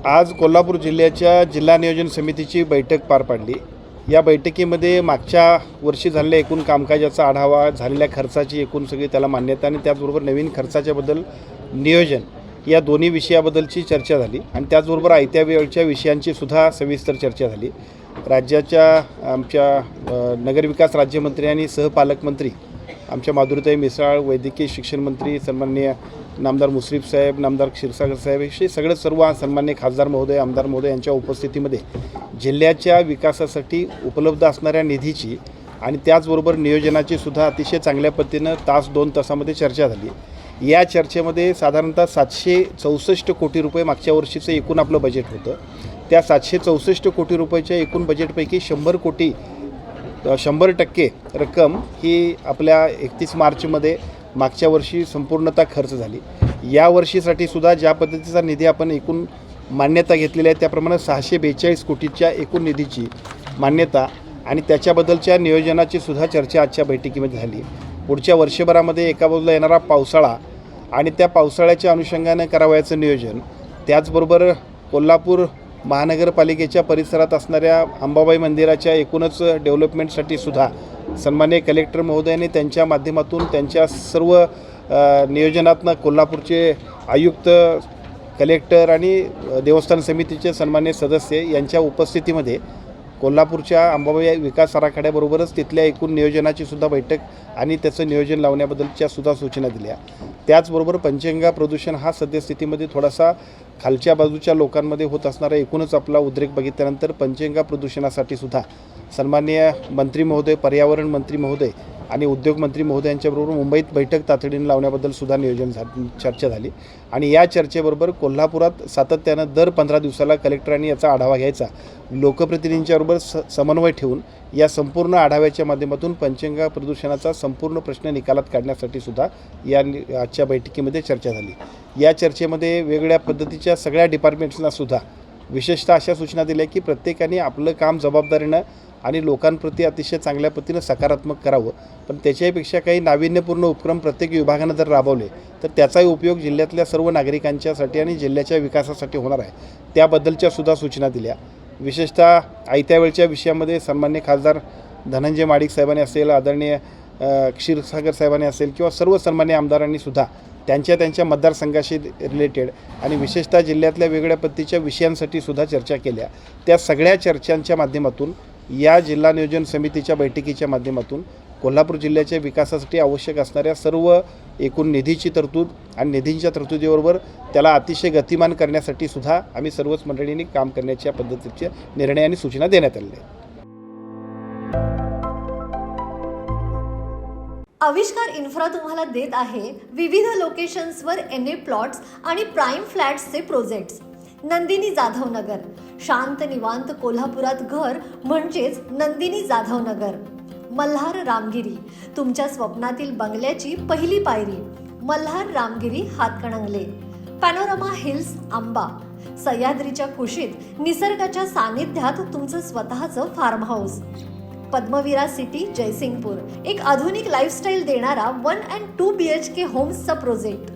आज कोल्हापूर जिल्ह्याच्या जिल्हा नियोजन समितीची बैठक पार पाडली। या बैठकीमध्ये मागच्या वर्षी झालेल्या एकूण कामकाजाचा आढावा, झालेल्या खर्चाची एकूण सगळी त्याला मान्यता आणि त्याचबरोबर नवीन खर्चाच्याबद्दल नियोजन या दोन्ही विषयाबद्दलची चर्चा झाली आणि त्याचबरोबर आयत्या वेळच्या विषयांची सुद्धा सविस्तर चर्चा झाली। राज्याच्या आमच्या नगरविकास राज्यमंत्री आणि सहपालकमंत्री आमच्या माधुरीताई मिसाळ, वैद्यकीय शिक्षण मंत्री सन्माननीय नामदार मुश्रीफ साहेब, नामदार क्षीरसागर साहेब हे सर्व सन्माननीय खासदार महोदय, आमदार महोदय यांच्या उपस्थितीमध्ये जिल्ह्याच्या विकासासाठी उपलब्ध असणाऱ्या निधीची आणि त्याचबरोबर नियोजनाची सुद्धा अतिशय चांगल्या पद्धतीनं 2 तासामध्ये चर्चा झाली। या चर्चेमध्ये साधारणतः 764 कोटी रुपये मागच्या वर्षीचं एकूण आपलं बजेट होतं। त्या 764 कोटी रुपयाच्या एकूण बजेटपैकी 100% रक्कम ही आपल्या 31 मार्चमध्ये मागच्या वर्षी संपूर्णतः खर्च झाली। या वर्षीसाठी सुद्धा ज्या पद्धतीचा निधी आपण एकूण मान्यता घेतलेली आहे त्याप्रमाणे 642 कोटीच्या एकूण निधीची मान्यता आणि त्याच्याबद्दलच्या नियोजनाची सुद्धा चर्चा आजच्या बैठकीमध्ये झाली। पुढच्या वर्षभरामध्ये एका बाजूला येणारा पावसाळा आणि त्या पावसाळ्याच्या अनुषंगाने करावयाचं नियोजन, त्याचबरोबर कोल्हापूर महानगरपालिकेच्या परिसरात असणाऱ्या अंबाबाई मंदिराच्या एकूणच डेव्हलपमेंटसाठी सुद्धा सन्माननीय कलेक्टर महोदयांनी त्यांच्या माध्यमातून त्यांच्या सर्व नियोजनातनं कोल्हापूरचे आयुक्त, कलेक्टर आणि देवस्थान समितीचे सन्माननीय सदस्य यांच्या उपस्थितीमध्ये कोल्हापूरच्या अंबाबाई विकास आराखड्याबरोबरच तिथल्या एकूण नियोजनाची सुद्धा बैठक आणि त्याचं नियोजन लावण्याबद्दलच्या सुद्धा सूचना दिल्या। त्याचबरोबर पंचगंगा प्रदूषण हा सद्यस्थितीमध्ये थोडासा खालच्या बाजूच्या लोकांमध्ये होत असणारा एकूणच आपला उद्रेक बघितल्यानंतर पंचगंगा प्रदूषणासाठी सुद्धा सन्माननीय मंत्री महोदय, पर्यावरण मंत्री महोदय आणि उद्योग मंत्री महोदयांच्याबरोबर मुंबईत बैठक तातडीने लावण्याबद्दल सुद्धा चर्चा झाली आणि या चर्चेबरोबर कोल्हापुरात सातत्यानं दर 15 दिवसाला कलेक्टरांनी याचा आढावा घ्यायचा, लोकप्रतिनिधींच्याबरोबर समन्वय ठेवून या संपूर्ण आढाव्याच्या माध्यमातून पंचगंगा प्रदूषणाचा संपूर्ण प्रश्न निकालात काढण्यासाठी सुद्धा या आजच्या बैठकीमध्ये चर्चा झाली। या चर्चेमध्ये वेगवेगळ्या पद्धतीच्या सगळ्या डिपार्टमेंट्सना सुद्धा विशेषतः अशा सूचना दिल्या की प्रत्येकाने आपलं काम जबाबदारीनं आणि लोकांप्रती अतिशय चांगल्या पद्धतीनं सकारात्मक करावं, पण त्याच्यापेक्षा काही नाविन्यपूर्ण उपक्रम प्रत्येक विभागानं जर राबवले तर त्याचाही उपयोग जिल्ह्यातल्या सर्व नागरिकांच्यासाठी आणि जिल्ह्याच्या विकासासाठी होणार आहे, त्याबद्दलच्या सुद्धा सूचना दिल्या। विशेषतः आयत्या वेळच्या विषयामध्ये सन्माननीय खासदार धनंजय माडिक साहेबांनी असेल, आदरणीय क्षीरसागर साहेबांनी असेल किंवा सर्व सन्माननीय आमदारांनी सुद्धा त्यांच्या मतदारसंघाशी रिलेटेड आणि विशेषतः जिल्ह्यातल्या वेगवेगळ्या पद्धतीच्या विषयांसाठी सुद्धा चर्चा केल्या। त्या सगळ्या चर्चांच्या माध्यमातून या जिल्हा नियोजन समितीच्या बैठकीच्या माध्यमातून कोल्हापूर जिल्ह्याच्या विकासासाठी आवश्यक असणाऱ्या सर्व एकूण निधीची तरतूद आणि निधींच्या तरतुदीबरोबर त्याला अतिशय गतिमान करण्यासाठी सुद्धा आम्ही सर्वच मंडळींनी काम करण्याच्या पद्धतीचे निर्णय आणि सूचना देण्यात आल्या। आविष्कार इन्फ्रा तुम्हाला देत आहे विविध लोकेशन्सवर NA प्लॉट्स आणि प्राइम फ्लॅट्सचे प्रोजेक्ट्स। नंदिनी जाधव नगर, शांत निवांत कोल्हापुरात घर म्हणजेच नंदिनी जाधव नगर। मल्हार रामगिरी, तुमच्या स्वप्नातील बंगल्याची पहिली पायरी। मल्हार रामगिरी हातकणंगले। पॅनोरमा हिल्स आंबा, सह्याद्रीच्या कुशीत निसर्गाच्या सानिध्यात तुमचं स्वतःचं farm house. Padmaveera city Jaysingpur, एक आधुनिक लाईफस्टाईल देणारा 1 and 2 BHK होम्सचा प्रोजेक्ट।